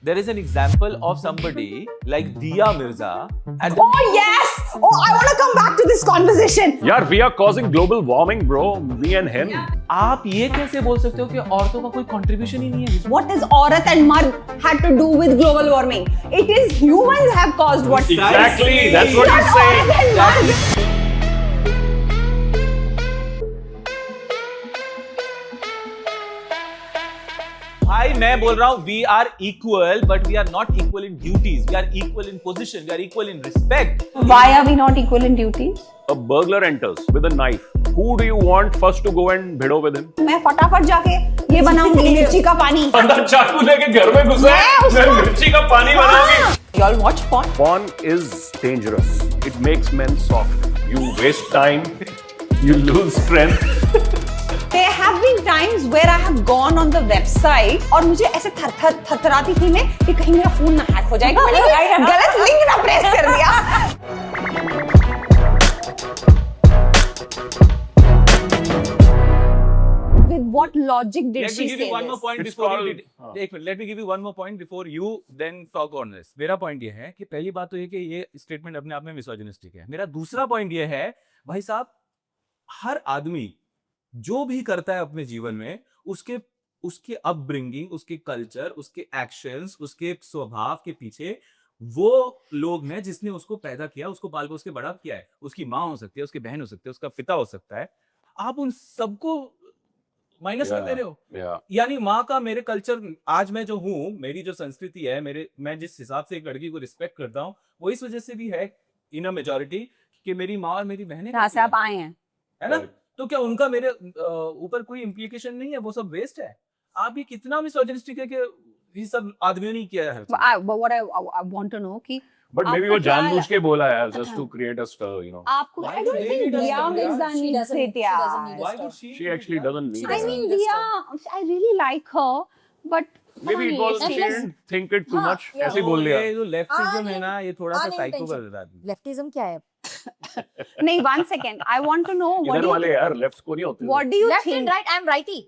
there is an example of somebody like Dia Mirza. Oh yes! Oh, I want to come back to this conversation. यार we are causing global warming, bro. Me and him. आप ये कैसे बोल सकते हो कि औरतों का कोई contribution ही नहीं है? What has औरत and मर्द had to do with global warming? It is humans have caused what? Exactly. That's what he's saying. औरत and मर्द. भाई मैं बोल रहा हूँ we are equal but we are not equal in duties. We are equal in position. We are equal in respect. Why are we not equal in duties? A burglar enters with a knife. Who do you want first to go and भिड़ो with him? मैं फटाफट जाके ये बनाऊंगी मिर्ची का पानी. बंदा चाकू लेके घर में घुसा है. मैं मिर्ची का पानी बनाऊंगी. Y'all watch porn? Porn is dangerous. It makes men soft. You waste time. You lose strength. There have been times where I have gone on the website और मुझे ऐसे थरथराती थी मैं कि कहीं मेरा फोन ना हैक हो जाएगा. मैंने गलत लिंक ना प्रेस कर दिया. With what logic did Let she me give say you one more this? point It's before called- you did. एक minute, let me give you one more point before you then talk on this. मेरा point ये है कि पहली बात तो ये कि ये स्टेटमेंट अपने आप में मिसोजिनिस्टिक है. मेरा दूसरा पॉइंट ये है भाई साहब, हर आदमी जो भी करता है अपने जीवन में उसके अपब्रिंगिंग, उसके कल्चर, उसके एक्शंस, उसके स्वभाव के पीछे वो लोग हैं जिसने उसको पैदा किया, उसको पाल पोस के बड़ा किया है. उसकी माँ हो सकती है, उसकी बहन हो सकती है, उसका पिता हो सकता है. आप उन सबको माइनस कर दे रहे हो. Yeah. यानी माँ का मेरे कल्चर, आज मैं जो हूँ, मेरी जो संस्कृति है, मैं जिस हिसाब से एक लड़की को रिस्पेक्ट करता हूँ, वो इस वजह से भी है इन अ मेजॉरिटी कि मेरी माँ और मेरी बहनें जहाँ से आप आए हैं. है ना. तो क्या उनका मेरे ऊपर कोई इम्प्लीकेशन नहीं है? वो सब वेस्ट है. आप ये कितना मिसोजिनिस्टिक है कि ये सब आदमियों ने किया है. But what I want to know कि But maybe आपको वो क्या जानबूझ के बोला है just हाँ. to create a stir, you know. आपको Why I don't she think doesn't Dia need Mirza that? She needs doesn't it. need- she doesn't need Why it. would she? She actually doesn't need She I it. doesn't mean, need Dia, I really like her, but Maybe it was And she let's- didn't think it too हाँ, much. yeah. ऐसे ही बोल दिया. ये जो leftism है ना, ये थोड़ा सा साइको कर देता है. लेफ्टिज्म क्या है? नहीं, one second. I want to know what इधर do वाले you, यार left को नहीं होते. what do you left and think? Right, I am righty.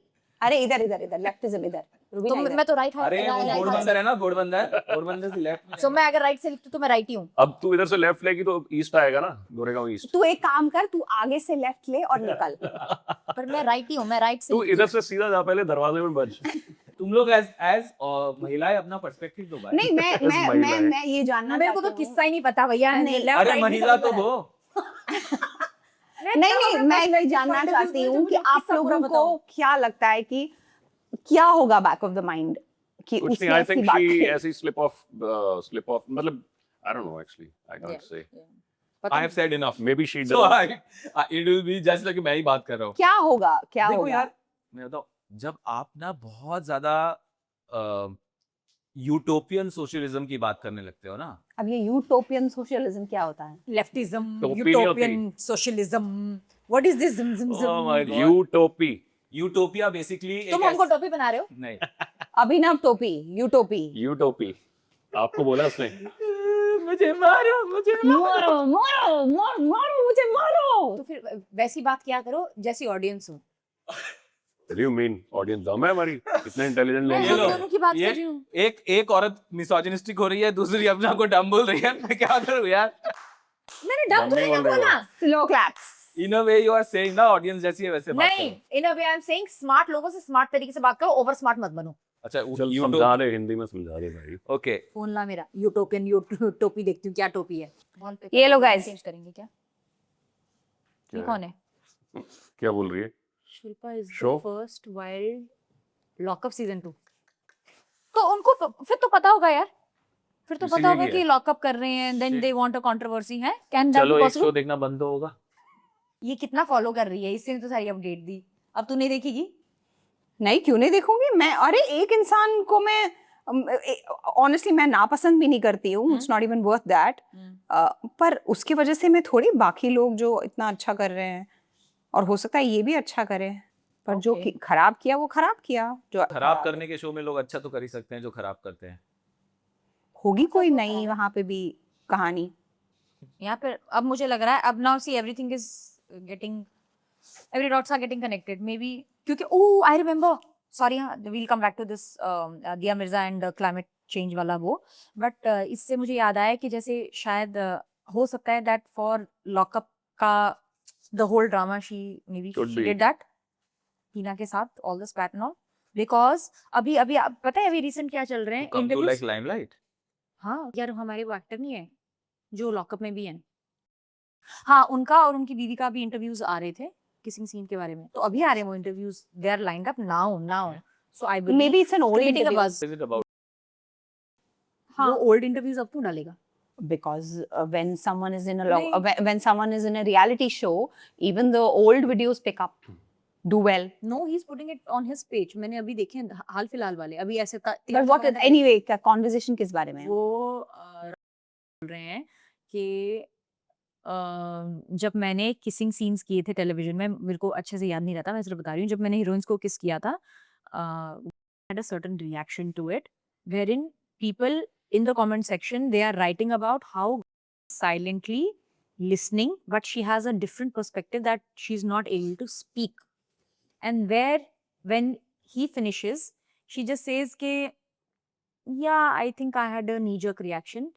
अरे इधर लेफ्टिज्म इधर. तो रुबीना इधर. मैं तो राइट अरे वो घोड़बंदर है ना, घोड़बंदर से लेफ्ट में. सो मैं अगर राइट से लिखती तो मैं राइटी हूँ. अब तू इधर से लेफ्ट लेगी तो ईस्ट आएगा ना, गोरेगांव ईस्ट. तू एक काम कर, तू आगे से लेफ्ट ले और निकल. पर मैं राइटी हूँ, मैं राइट से तू लिखती इधर हूँ. से सीधा जा, पहले दरवाजे में बच. तुम लोग एज महिलाएं अपना पर्सपेक्टिव दो भाई. नहीं, मैं ये जानना मेरे को तो चाहती हूँ. किस्सा ही नहीं पता भैया. नहीं, left, अरे right महिला भी तो सब वो. नहीं, मैं ये जानना चाहती हूँ कि आप लोगों को क्या लगता है कि क्या होगा बैक ऑफ द माइंड कि कुछ उसने नहीं. I ऐसी think बात she की. ऐसी slip off मतलब I don't know actually. I can't say. I have said enough. Maybe she So doesn't. it will be just like मैं ही बात कर रहा हूँ. क्या होगा, क्या देखो होगा? यार, मैं बताऊँ, जब आप ना बहुत ज्यादा यूटोपियन सोशलिज्म की बात करने लगते हो ना. अब ये यूटोपियन सोशलिज्म क्या होता है? लेफ्टिज्म, टोपी नहीं utopian socialism. What is this? Oh my God. Utopia. Utopia basically तुम हमको टोपी बना रहे हो? नहीं. अभिनव टोपी, यूटोपी. Utopia. आपको बोला उसने. मुझे मारो, मुझे मारो मुझे मारो. तो फिर वैसी बात किया करो जैसी ऑडियंस हो. What do you mean? Audience दम है हमारी. इतने इंटेलिजेंट मैं लोग ये हम लो. हैं. दोनों की बात ये कर रही हूँ. एक औरत मिसोजिनिस्टिक हो रही है, दूसरी अपना को डम बोल रही है. मैं क्या करूं यार? मैंने डब तो नहीं नहीं बोल रहे हो. बोला. Slow claps. In a way you are saying ना, ऑडियंस जैसी है वैसे बात नहीं, करो. In a way I am saying smart लोगों से स्मार्ट तरीके से बात करो, ओवर स्मार्ट मत बनो. अच्छा, चल समझा दे, हिंदी में समझा दे भाई. ओके. फोन ला मेरा. यूटोपियन टोपी देखती हूँ क्या टोपी है. ये लो guys. चेंज करेंगे क्या? क्या ये कौन है? क्या बोल रही है? Shilpa is the Show? First wild lockup season 2. तो उनको फिर तो पता होगा यार. फिर तो इसीलिए पता होगा किया कि है. लॉकअप कर रहे हैं, then they want a controversy है. कैन दैट चलो बी एक शो पॉसिबल? देखना बंद तो होगा. ये कितना फॉलो कर रही है, इसने तो सारी अपडेट दी. अब तू नहीं देखेगी? नहीं, क्यों नहीं देखूंगी मैं? अरे एक इंसान को मैं ऑनेस्टली मैं नापसंद भी नहीं करती हूँ. It's not even worth that. पर उसकी वजह से मैं थोड़ी बाकी लोग जो इतना अच्छा कर रहे हैं, और हो सकता है ये भी अच्छा करे, पर जो Okay. खराब किया वो खराब किया. जो खराब करने के शो में लोग अच्छा तो कर ही सकते हैं जो खराब करते हैं. होगी कोई नई वहां पे भी कहानी. यहाँ पे अब मुझे लग रहा है अब now see everything is getting, every dots are getting connected maybe. क्योंकि ओह आई रिमेंबर, सॉरी हाँ, we'll come back to this Dia Mirza and climate change वाला वो, बट इससे मुझे याद आया कि जैसे शायद हो सकता है दैट फॉर लॉकअप का the whole drama she may be Could she be. Did that Tina के साथ all this pattern all, because अभी अभी आप पता है अभी रिसेंट क्या चल रहे हैं come to interviews. Like limelight. हाँ यार, हमारे वो एक्टर नहीं है जो लॉकअप में भी है, हाँ उनका और उनकी दीदी का भी इंटरव्यूज आ रहे थे किसिंग सीन के बारे में, तो अभी आ रहे हैं वो interviews, they are lined up now, so I believe Maybe it's an old creating a interview. buzz. Is it about? वो हाँ, ओल्ड इंटरव्यूज अब क्यों डालेगा? because when someone is in a नहीं. when someone is in a reality show, even the old videos pick up, do well. No, he is putting it on his page, मैंने अभी देखे हैं हाल फिलहाल वाले, अभी ऐसे But what anyway, क्या conversation किस बारे में है? वो बोल रहे हैं कि जब मैंने किसिंग सीन्स किए थे टेलीविजन में, मेरे को अच्छे से याद नहीं रहता, मैं सिर्फ बता रही हूँ, जब मैंने हीरोइंस को किस किया था, had a certain reaction to it, wherein people in the comment section they are writing about how silently listening, but she has a different perspective that she's not able to speak, and when he finishes she just says ke yeah, I think I had a knee jerk reaction,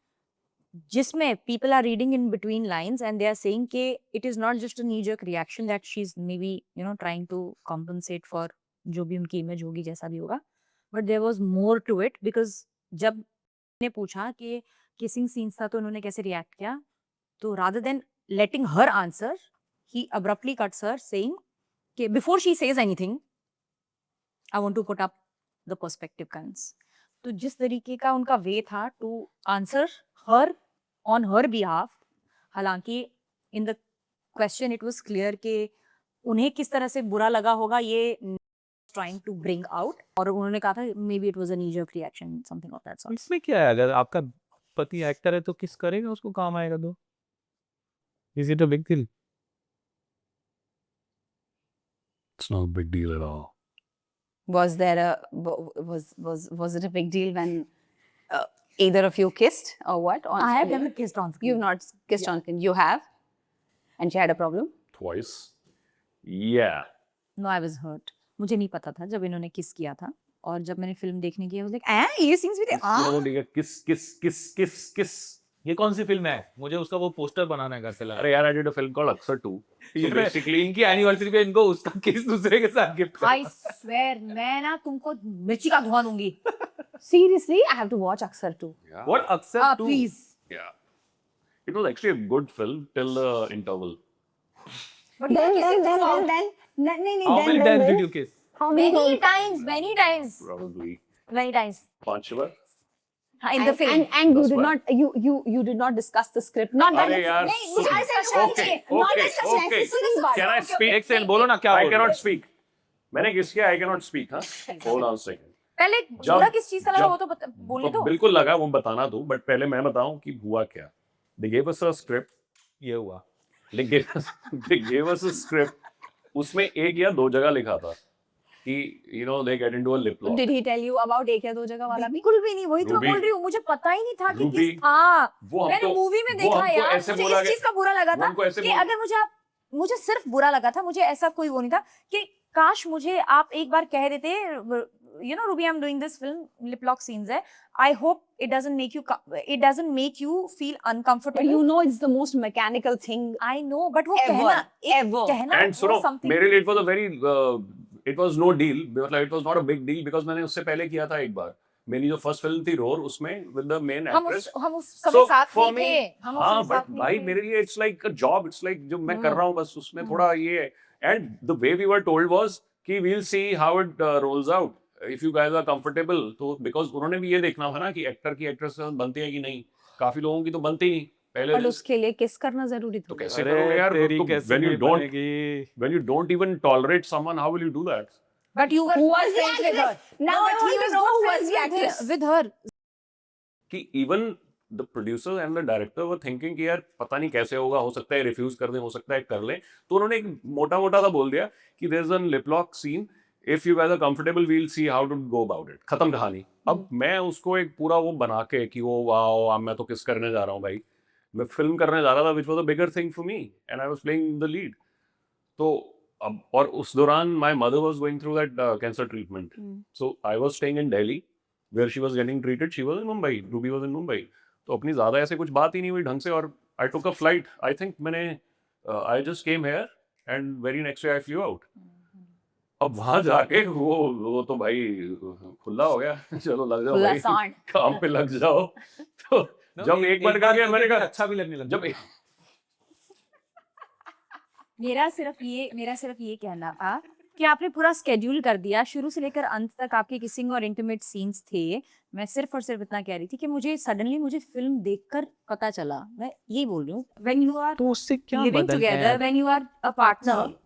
जिसमें people are reading in between lines and they are saying कि it is not just a knee jerk reaction that she's maybe trying to compensate for जो भी उनकी image होगी, जैसा भी होगा, but there was more to it, because जब ने पूछा कि kissing scenes था तो उन्होंने कैसे react किया, तो rather than letting her answer he abruptly cuts her saying कि before she says anything I want to put up the perspective guns. तो जिस तरीके का उनका वे था to answer her on her behalf, हालांकि in the question it was clear कि उन्हें किस तरह से बुरा लगा होगा ये trying to bring out, और उन्होंने कहा था maybe it was a knee jerk reaction, something of that sort. इसमें क्या है, अगर आपका पति एक्टर है तो किस करेगा, उसको काम आएगा तो? Is it a big deal? It's not a big deal at all. Was there a was it a big deal when either of you kissed or what? On I have screen? never kissed on screen. You've not kissed on screen. You have, and she had a problem. Twice. Yeah. No, I was hurt. मुझे नहीं पता था जब इन्होंने किस किया था, और जब मैंने फिल्म देखने की, I was like, ये scenes भी थे, किस किस किस किस किस ये कौन सी फिल्म है? मुझे उसका वो पोस्टर बनाना है घर से ला। अरे यार, I did a film called Aksar 2. Basically इनकी एनिवर्सरी पे इनको उसका किस दूसरे के साथ गिफ्ट I swear मैं ना तुमको मिर्ची का धुआं दूंगी। Seriously, I have to watch Aksar too. Yeah. What अक्सर to? Please. Yeah. It was actually a good film till the interval. But then how many times did you किस? many times, Probably many times. Panchvar. In the film. And you That's did why. not you did not discuss the script. Not that. अरे यार, Can I speak? एक second बोलो ना, क्या I बोल रहे cannot हो? speak. मैंने किस किया? I cannot speak. हाँ. Hold on a second. पहले जब- बुरा किस चीज का लगा जब- वो तो बोलने तो दो। बिल्कुल लगा, वो बताना दो, बट पहले मैं बताऊं कि हुआ क्या. They gave us a script. ये हुआ। They gave us a script. उसमें एक या दो जगह लिखा था कि they get into a lip lock. Did he tell you about एक या दो जगह वाला भी? बिल्कुल भी नहीं, वही तो मैं Ruby- बोल रही हूँ, मुझे पता ही नहीं था कि Ruby- किस था। वो मैंने हमको मूवी में वो देखा हमको यार, ऐसे मुझे बोला इस गया- चीज का बुरा लगा वो था हमको ऐसे कि बोला- अगर मुझे सिर्फ बुरा लगा था, मुझे ऐसा कोई वो नहीं था कि काश मुझे आप एक बार कह देते, Ruby, I'm doing this film, lip lock scenes है, I hope it doesn't make you feel But uncomfortable. you know it's the most mechanical thing I know, but वो ever. कहना Ever. And वो सुनो, something. मेरे लिए it was a very it was no deal, मतलब it was not a big deal because मैंने उससे पहले किया था एक बार. मेरी जो फर्स्ट फिल्म थी रोर, उसमें with the main actress. हम उस समय साथ for नहीं me, थे, हम उस हाँ, समय साथ but नहीं भाई थे। मेरे लिए it's like a job, it's like जो मैं कर रहा हूँ बस उसमें हम्म। थोड़ा ये है. And the way we were told was कि we'll see how it rolls out. If you guys are comfortable, तो because उन्होंने भी ये देखना था ना कि एक्टर की एक्ट्रेस से बनती है कि नहीं. काफी लोगों की तो बनती नहीं. पहले और उसके लिए किस करना जरूरी तो था? कैसे करोगे यार? तेरी तो कैसे when you नहीं don't बनेगी? when you don't even tolerate someone, how will you do that? But you were Who was the friends with her. actress? Now No, I but he want to was know not who friends was the actress. with her. कि even the producer and the director were thinking कि यार पता नहीं कैसे होगा, हो सकता है रिफ्यूज कर दें, हो सकता है कर लें. तो उन्होंने एक मोटा सा बोल दिया कि there is a lip lock scene. If you guys are comfortable, we'll see how to go about it. खत्म कहानी. अब मैं उसको एक पूरा वो बना के कि वो वाओ, मैं तो किस करने जा रहा हूँ भाई. मैं फिल्म करने जा रहा था, which was a bigger thing for me, and I was playing the lead. तो अब और उस दौरान my mother was going through that cancer treatment. So I was staying in Delhi. where she was getting treated, she was in Mumbai. Ruby was in Mumbai. तो अपनी ज़्यादा ऐसे कुछ बात ही नहीं हुई ढंग से, और I took a flight. I think I just came here and very next day I flew out. अब वहाँ जाके वो तो भाई खुला हो गया, चलो लग जाओ खुला भाई, सांड। काम पे लग जाओ। तो जब एक बार कर गया मैंने कहा अच्छा भी लगने लगा। जब मेरा सिर्फ ये कहना था कि आपने पूरा स्केड्यूल कर दिया, शुरू से लेकर अंत तक आपके किसिंग और इंटीमेट सीन्स थे। मैं सिर्फ और सिर्फ इतना कह रही थी कि मुझे फिल्म देखकर पता चला, मैं यही बोल रही हूँ, व्हेन यू आर तो उससे क्या लिविंग बदल गया? Together, when you are a partner.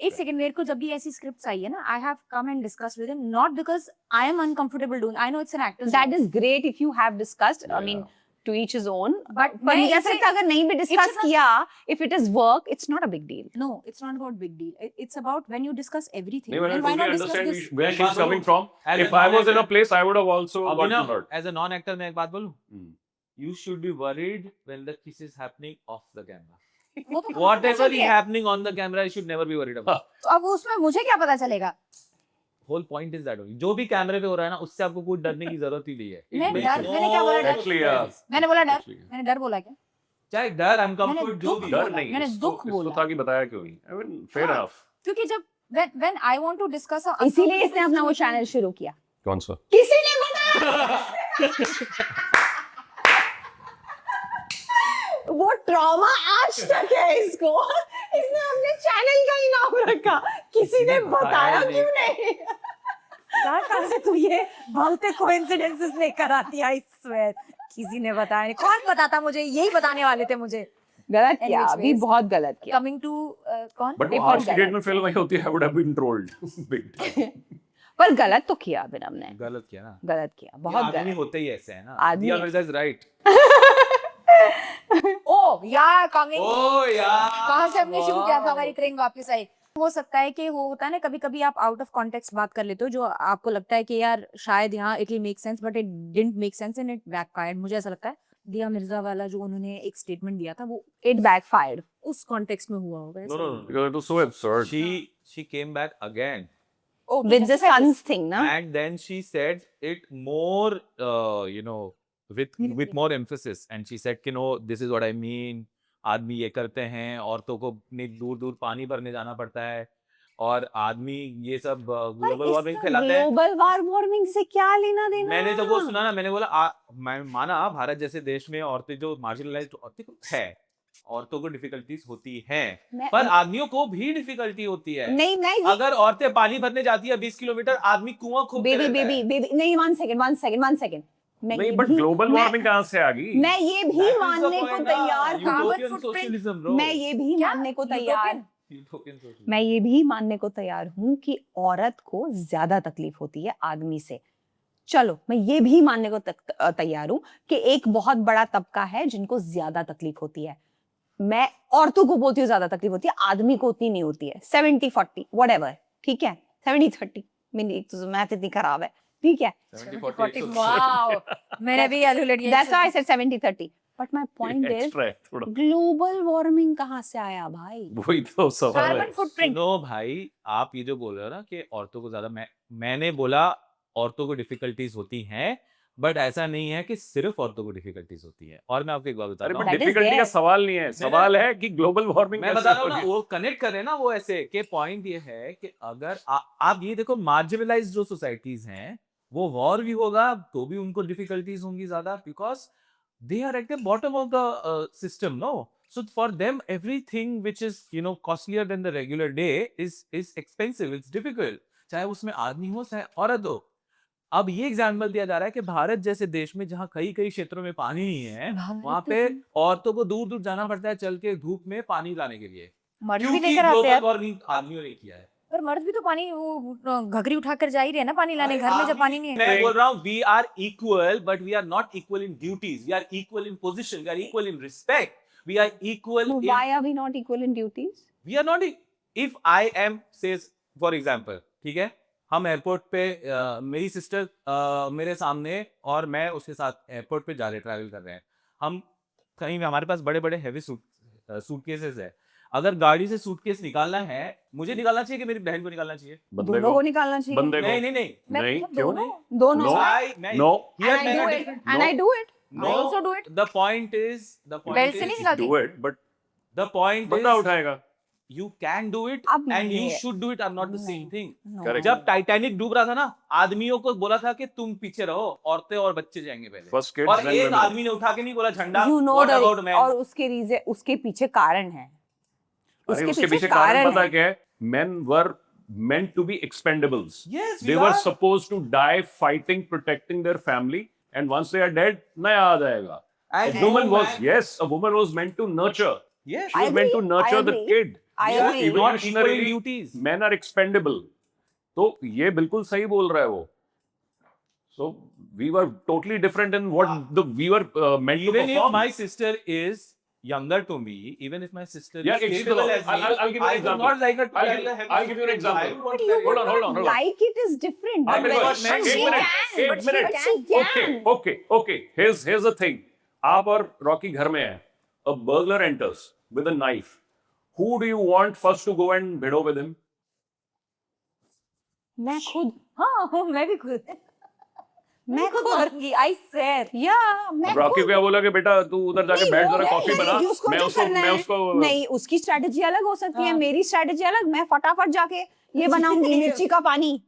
एक सेकंड, मेरे को जब भी ऐसी स्क्रिप्ट्स आई है ना, I have come and discuss with him, not because I am uncomfortable doing, I know it's an actors That is great if you have discussed. I mean, to each his own. But पर मैं मुझे ऐसा इसे- लगता है अगर नहीं भी डिस्कस not- किया, if it is work, it's not a big deal. No, it's not about big deal. It's about when you discuss everything. नहीं, Then I why not totally discuss understand this? where एक she's बात coming बोलूं? from. As a If I was in a non-actor- place, I would have also gotten Abhinav, hurt. as a non-actor मैं एक बात बोलूं? Hmm. You should be worried when the kiss is happening off the camera. वो तो Whatever समझ is गया। happening on the camera, you should never be worried about. तो अब उसमें मुझे क्या पता चलेगा? Whole point is that only. जो भी कैमरे पे हो रहा है ना, उससे आपको कोई डरने की जरूरत ही नहीं है. It मैं makes डर- no मैंने क्या बोला डर? Actually, yeah. मैंने बोला डर? Actually, मैंने डर बोला क्या? चाहे डर, I'm मैंने comfort, जो दुख भी. डर बोला, नहीं, मैंने दुख इसको बोला। था कि बताया क्यों नहीं? I mean, fair हाँ। enough. क्योंकि जब when I want to discuss a इसीलिए इसने अपना वो चैनल शुरू किया। कौन सा? किसी ने बताया। वो ट्रॉमा आज तक है इसको। इसने अपने चैनल का ही नाम रखा। किसी ने बताया क्यों नहीं? कहाँ से तू ये भलते कोइंसिडेंसेस लेकर आती है? I swear, किसी ने बताया नहीं। कौन बताता मुझे? यही बताने वाले थे मुझे। गलत किया, Anyways, अभी बहुत गलत किया। Coming to कौन? But वो एक और आज की डेट में फिल्म आई होती है, I would have been trolled. Big time. पर गलत तो किया अभिनव ने, गलत किया ना. गलत किया, बहुत आदमी गलत। होते ही ऐसे है ना. आदमी- Diya Mirza is right. Oh, yeah, coming. Oh यार. कहाँ से हमने शुरू किया था हमारी ट्रेन वापस आई। हो सकता है कि वो होता है ना, कभी कभी आप आउट ऑफ कॉन्टेक्स्ट बात कर लेते हो, जो आपको लगता है कि यार शायद यहाँ it will make sense, but it didn't make sense and it backfired. मुझे ऐसा लगता है दिया मिर्जा वाला जो उन्होंने एक स्टेटमेंट दिया था, वो It backfired. उस कॉन्टेक्स्ट में हुआ होगा। No, no, no. Because it was so absurd. She came back again. Oh, With the sons thing, ना? And then she said it more, with more emphasis. And she said, you know, this is what I mean. आदमी ये करते हैं, औरतों को इतनी दूर दूर पानी भरने जाना पड़ता है, और आदमी ये सब ग्लोबल वार्मिंग फैलाते हैं. ग्लोबल वार्मिंग से क्या लेना देना? मैंने तो वो सुना ना, मैंने बोला मैं माना भारत जैसे देश में औरतें जो मार्जिनलाइज्ड औरतें है, औरतों को डिफिकल्टीज होती हैं, मैं- पर आदमियों को भी डिफिकल्टी होती है. नहीं नहीं अगर औरतें पानी भरने जाती है 20 किलोमीटर, आदमी कुआं खूब बेबी नहीं, one second. नहीं, but global warming कहाँ से आ गई? मैं ये भी मानने को तैयार हूँ। Carbon footprint. मैं ये भी क्या? मानने को तैयार Utopian? मैं ये भी मानने को तैयार हूँ कि औरत को ज्यादा तकलीफ होती है आदमी से। चलो, मैं ये भी मानने को तैयार हूँ कि एक बहुत बड़ा तबका है जिनको ज्यादा तकलीफ होती है। मैं औरतों को बोलती हूँ ज्यादा तकलीफ होती है, आदमी को उतनी नहीं होती है। 70-40 व्हाटएवर, ठीक है, 70-30। मेरी तो मैथ इतनी खराब है, ठीक है। 70-40. Wow, मैंने भी कैलकुलेट किया। That's why I said 70-30. But my point is, Extra है थोड़ा। ग्लोबल वार्मिंग कहाँ से आया भाई? वही तो सवाल है। Carbon footprint. सुनो भाई, आप ये जो बोल रहे हो ना कि औरतों को ज्यादा, मैंने बोला औरतों को डिफिकल्टीज होती हैं, बट ऐसा नहीं है कि सिर्फ औरतों को डिफिकल्टीज होती है। और मैं आपको एक बात अरे बताता बट हूँ, That is डिफिकल्टी का there. सवाल नहीं है, सवाल है कि ग्लोबल वार्मिंग मैं बता रहा हूँ ना, वो कनेक्ट कर रहे हैं ना वो ऐसे कि पॉइंट ये है कि अगर आप ये देखो, मार्जिनलाइज्ड जो सोसाइटीज हैं, वो वॉर भी होगा तो भी उनको डिफिकल्टीज होंगी ज्यादा, because they are at the bottom of the system, no? So for them, everything which is, costlier than the regular day is expensive. It's difficult. चाहे उसमें आदमी हो चाहे औरत हो. अब ये एग्जाम्पल दिया जा रहा है कि भारत जैसे देश में जहाँ कई क्षेत्रों में पानी नहीं है, वहाँ पे औरतों को दूर दूर जाना पड़ता है चल के धूप में पानी लाने के लिए, मर्द भी क्योंकि लेकर आते ग्लोबल हैं, वार्मिंग आदमियों ने किया है. पर मर्द भी तो पानी वो घघरी उठाकर जा ही रहे हैं ना पानी लाने, घर में जब पानी नहीं है। मैं बोल रहा हूँ, we are equal, but we are not equal in duties. We are equal in position. We are equal in respect. We are equal in. Why are we not equal in duties? We are not. If I am, says for example, ठीक है, हम airport पे मेरी sister मेरे सामने और मैं उसके साथ एयरपोर्ट पे जा रहे, ट्रैवल कर रहे हैं, हम कहीं, हमारे पास बड़े बड़े हैवी सूटकेसेस है. अगर गाड़ी से सूटकेस निकालना है, मुझे निकालना चाहिए कि मेरी बहन को निकालना चाहिए? बंदे दोनों को को निकालना चाहिए। बंदे नहीं को नहीं नहीं नहीं मतलब क्यों दोनों। No. मैं No. Here And I मैंने do it. different- And I do it. I also do it. The point is Belt से नहीं हिलाती। do it but the point बंदा is उठाएगा you can do it अब and you ये- should do it are not the same नहीं। thing. No. Correct. जब Titanic डूब रहा था ना, आदमियों को बोला था कि तुम पीछे रहो, औरतें और बच्चे जाएंगे पहले। First kids, और then एक women. आदमी ने उठा के नहीं बोला झंडा, You know what the about men? और उसके रीजन, उसके पीछे कारण है। अरे उसके पीछे कारण पता क्या है? Men were meant to be expendables. Yes, They we were are. supposed to die fighting, protecting their family, and once they are dead, नया आ जाएगा. And A woman no was man- yes, a woman was meant to nurture. Yes, She was meant to nurture the kid. I we are agree. not equal in Evolutionarily, duties. men are expendable. तो ये बिल्कुल सही बोल रहा है वो. So we were totally different in what we were meant to Even if perform. my sister is younger to me, even if my sister Yeah, is it's capable still- as me, I'll give you an I would example. not like her to carry a heavy I'll give you an suitcase. I example. would want But to you carry Hold on, hold on, hold on. like it is different. I'll But tell you when what, she एक minute, can, एक but she minute. can. Okay. Here's the thing. आप और Rocky घर में हैं. A burglar enters with a knife. Who do you want first to go and भिड़ो with him? मैं खुद हाँ मैं भी खुद मैं खुद मारूंगी आई सेड या मैं रॉकी क्या बोला कि बेटा तू उधर जाके नहीं, बैठ वो जरा कॉफी नहीं, बना. उसको मैं जो उसको करना मैं है- उसको नहीं, उसकी स्ट्रेटजी अलग हो सकती है, हाँ। मेरी स्ट्रेटजी अलग। मैं फटाफट जाके ये बनाऊंगी मिर्ची का पानी।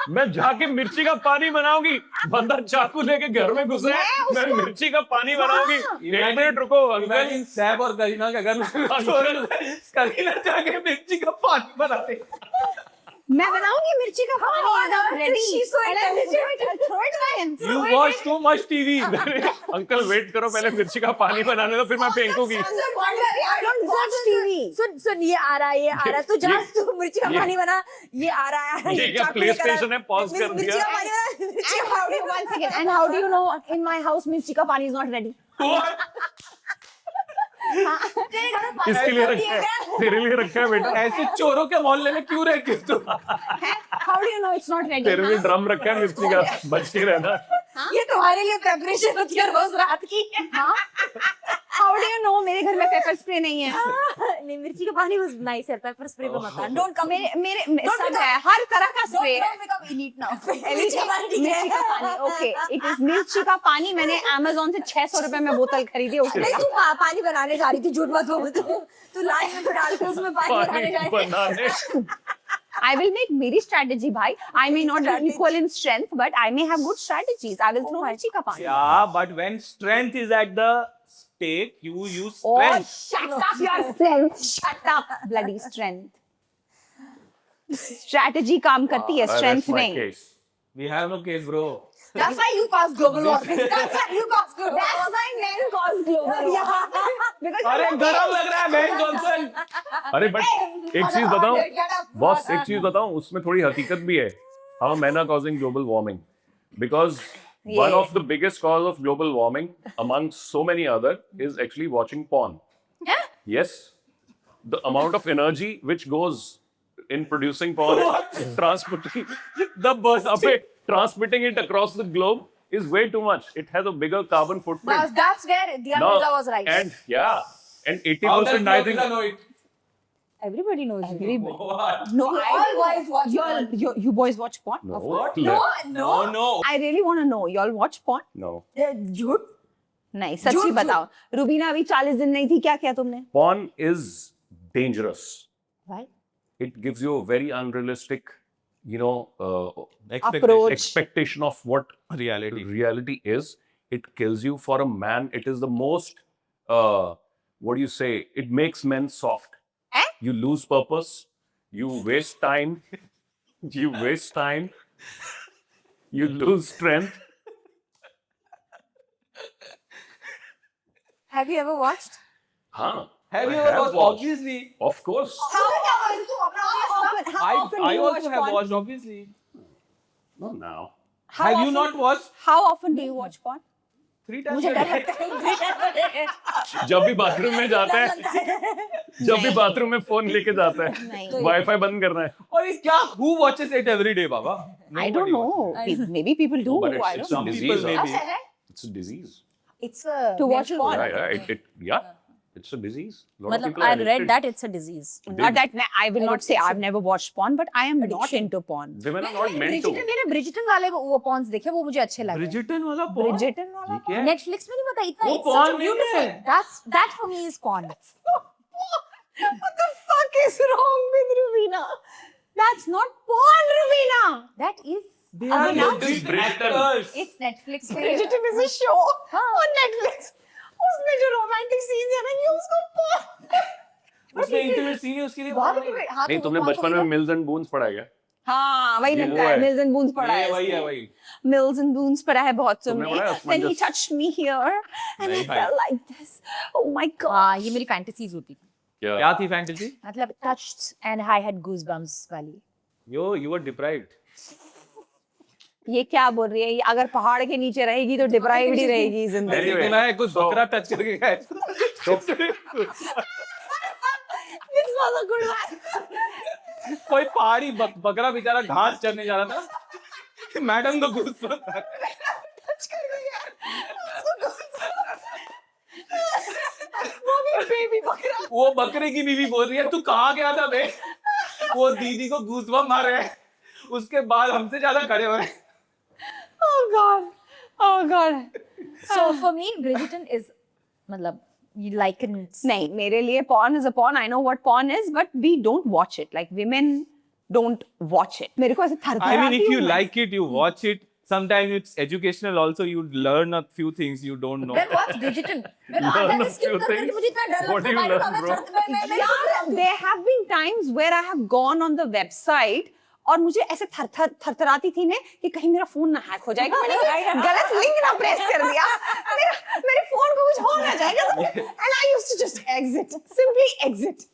मैं जाके मिर्ची का पानी बनाऊंगी. बंदा चाकू लेके घर में घुसे. मैं मैं उसको- मिर्ची का पानी बनाऊंगी. एक मिनट रुको अंकल. Imagine सैब और करीना के घर में करीना जाके मिर्ची का पानी बनाते। मैं बनाऊंगी मिर्ची का पानी। and I'm ready. she's so And I'll do it. I'll throw it in. You watch too much TV. Uncle wait करो पहले मिर्ची का पानी बनाने दो फिर मैं फेंकूंगी. I don't watch TV. सुन ये आ रहा है ये आ रहा है तू जा तू मिर्ची का ये- पानी बना ये आ रहा है ये क्या चाकू प्ले लेकर आ- स्टेशन है पॉज कर मिर्ची दिया. का पानी बना मिर्ची And how do you, one second, and how do you know in my house मिर्ची का पानी is not ready? इसके लिए रखा है. तेरे लिए रखा है बेटा. ऐसे चोरों के मोहल्ले में क्यों रहती हो तुम? How do you know it's not ready? तेरे लिए ड्रम रखा है मिर्ची का. बच के रहना. ये तुम्हारे लिए प्रेपरेशन होती है रोज रात की हाँ? How do you know मेरे घर में पेपर स्प्रे नहीं है? नहीं मिर्ची का पानी वाज नाइस है पेपर स्प्रे पे मत डोंट कम मेरे सब है, हर तरह का स्प्रे। बिकम इलीट नाउ मिर्ची का पानी, ओके, इट इज मिर्ची का पानी। मैंने Amazon से 600 रुपए में बोतल खरीदी उसमें। नहीं तू पानी बनाने जा रही थी झूठ मत बोल तू लाइन में डाल के उसमें पानी बनाने जा पानी रही बनाने. I will make मेरी strategy भाई. I may not be equal in strength, but I may have good strategies. I will throw मिर्ची का पानी. Yeah, but when strength is at the stake, you use Oh, strength. shut up your strength. Shut up, bloody strength. Strategy काम करती है, strength That's my नहीं. case. We have no case, bro. That's why you cause global warming. That's why you cause global That's why men cause global warming. Because अरे गरम लग रहा है Ben Johnson. अरे बट एक चीज बताऊं बॉस एक चीज बताऊं उसमें थोड़ी हकीकत भी है. How men are causing global warming because one of the biggest cause of global warming among so many other is actually watching porn. Yes, the amount of energy which goes in producing porn, transmitting The burst. transmitting it across the globe is way too much. It has a bigger carbon footprint. That's where Diya Now- Mirza was right. And yeah, and How does 80% I think Nafisa know it? Everybody knows it. What? no, All boys watch y'all, you boys watch porn? no, What? no, No, no. I really want to know. Y'all watch porn? no. झूठ नहीं, सच्ची बताओ। रुबीना अभी 40 दिन नहीं थी, क्या किया तुमने? Porn is dangerous. Right? It gives you a very unrealistic, Approach. expectation of what Reality. is. It kills you for a man. It is the most, what do you say? It makes men soft. Eh? You lose purpose. You waste time. You waste time. You lose strength. Have you ever watched? Huh? Have I you ever have watched? watched. Obviously. Of course. How often I do you also watch have porn? watched, obviously. Not now. How Have you often- not watched? How often do you watch porn? 3 times मुझे a डर day. लगता है जब भी bathroom में जाता है जब भी बाथरूम में फोन लेके जाता है नहीं। वाईफाई बंद करना है. और इस क्या? Who watches it every day, Baba? I don't Nobody know. watches. Maybe people do. but I it's don't a know. Some people disease. maybe. It's a disease. It's a To watch mental porn. Yeah, yeah. It's a disease. Lot of मतलब people are I read addicted. that it's a disease. Not that I will I not would say say I've never watched porn, but I am not Addiction. into porn. Women are not meant to. मैंने ब्रिजिटन वाले वो Pond's देखे, वो मुझे अच्छे लगे. ब्रिजिटन वाला porn? Bridgerton वाला ठीक है। नेटफ्लिक्स में नहीं पता इतना. वो It's such porn a नहीं beautiful. है। That for me is porn. What the fuck is wrong with Rubina? That's not porn, Rubina. That is. They are are not good Bridgerton. actors. It's Netflix पे. Bridgerton is a show हाँ. on Netflix. उसमें जो romantic scenes है ना, ये उसको porn. उसमें intimate scene है उसके लिए बहुत porn ही है। हाँ, नहीं तो तुमने वो porn बचपन को में भी- मिल्स एंड बून्स पढ़ा है क्या? हाँ वही ये लगता वो है है। Mills and Boons पढ़ा ये है वही है इसने. वही। Mills and Boons पढ़ा है बहुत तुमने तुमने. पढ़ा है Then he असमंजस? touched me here and I नहीं भाई। felt like this. Oh my god. हाँ, ये मेरी फैंटेसीज होती थी. क्या? क्या थी फैंटेसी? मतलब touched and I had goosebumps वाली. You were deprived. ये क्या बोल रही है? ये अगर पहाड़ के नीचे रहेगी तो डिप्राइव्ड ही रहेगी जिंदगी. Anyway, सुना है कुछ so- बकरा टच करके गए। This was a good one. कोई पहाड़ी बकरा बेचारा घास चरने जा रहा था। मैडम को गुस्सा था। वो भी बेबी बकरा. वो बकरे की बीवी बोल रही है तू कहाँ गया था बे? वो दीदी को गूसबम्प मार रहे हैं। उसके बाद हमसे ज्यादा खड़े हो रहे हैं। Oh god. Oh god. So for me, Bridgerton is मतलब you liken. नहीं, मेरे लिए porn is a porn. I know what porn is, but we don't watch it. Like women don't watch it. मेरे को ऐसे I mean, थरथराती if you हूँ मैं. like it, you watch it. Sometimes it's educational also. You learn a few things you don't know. Then watch Bridgerton. मैं Learn आधा a skip few करके things. मुझे इतना डर What do लगता you है, learn, bro? यार, there have been times where I have gone on the website और मुझे ऐसे थरथराती थी ने कि कहीं मेरा फोन ना हैक हो जाएगा. मैंने गलत लिंक ना प्रेस कर दिया. मेरे फोन को कुछ हो ना जाएगा. And I used to just exit. Simply exit.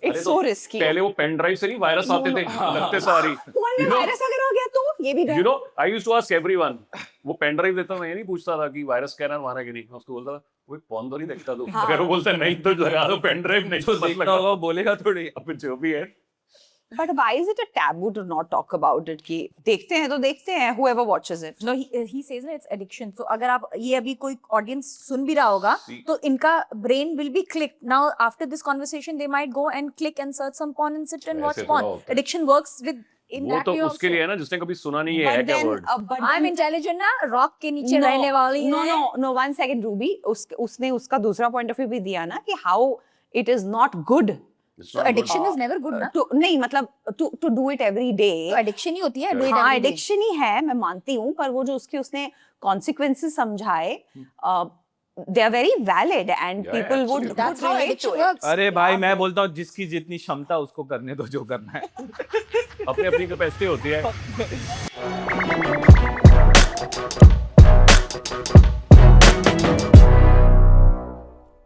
It's अरे so तो risky. पहले वो पेन ड्राइव से नहीं वायरस आते थे लगते सारी. फोन में वायरस अगर हो गया तो ये भी You know, I used to ask everyone. वो पेन ड्राइव देता मैं ये नहीं पूछता था कि वायरस स्कैनर मारा कि नहीं. मैं उसको बोलता था वो फोन तो नहीं देखता तू. हाँ. अगर वो बोलता नहीं तो लगा दो पेन ड्राइव नहीं तो तो मत देखता लगा. होगा बोलेगा थोड़ी। अब जो भी है. But why is it a taboo to not talk about it? कि देखते हैं तो देखते हैं. Whoever watches it. No, he says ना it's addiction. So अगर आप ये अभी कोई audience सुन भी रहा होगा, See. तो इनका brain will be clicked. Now after this conversation, they might go and click and search some porn and sit and watch ऐसे porn. थोड़ा होता है. Addiction works with in वो that तो way उसके also. लिए है ना जिसने कभी सुना नहीं है क्या वर्ड. but I'm intelligent ना, rock के नीचे रहने वाली no, है. no, 1 second, Ruby. उसने उसका दूसरा point of view भी दिया ना कि how it is not good. So addiction is never good ना. To नहीं मतलब to do it every day. तो addiction ही होती है. Do it हाँ every day. addiction ही है, मैं मानती हूँ, पर वो जो उसने consequences समझाए, they are very valid and Yeah, people would absolutely. That's how relate addiction to it. works. अरे भाई मैं बोलता हूँ जिसकी जितनी क्षमता उसको करने दो जो करना है। अपनी अपनी कैपेसिटी होती है.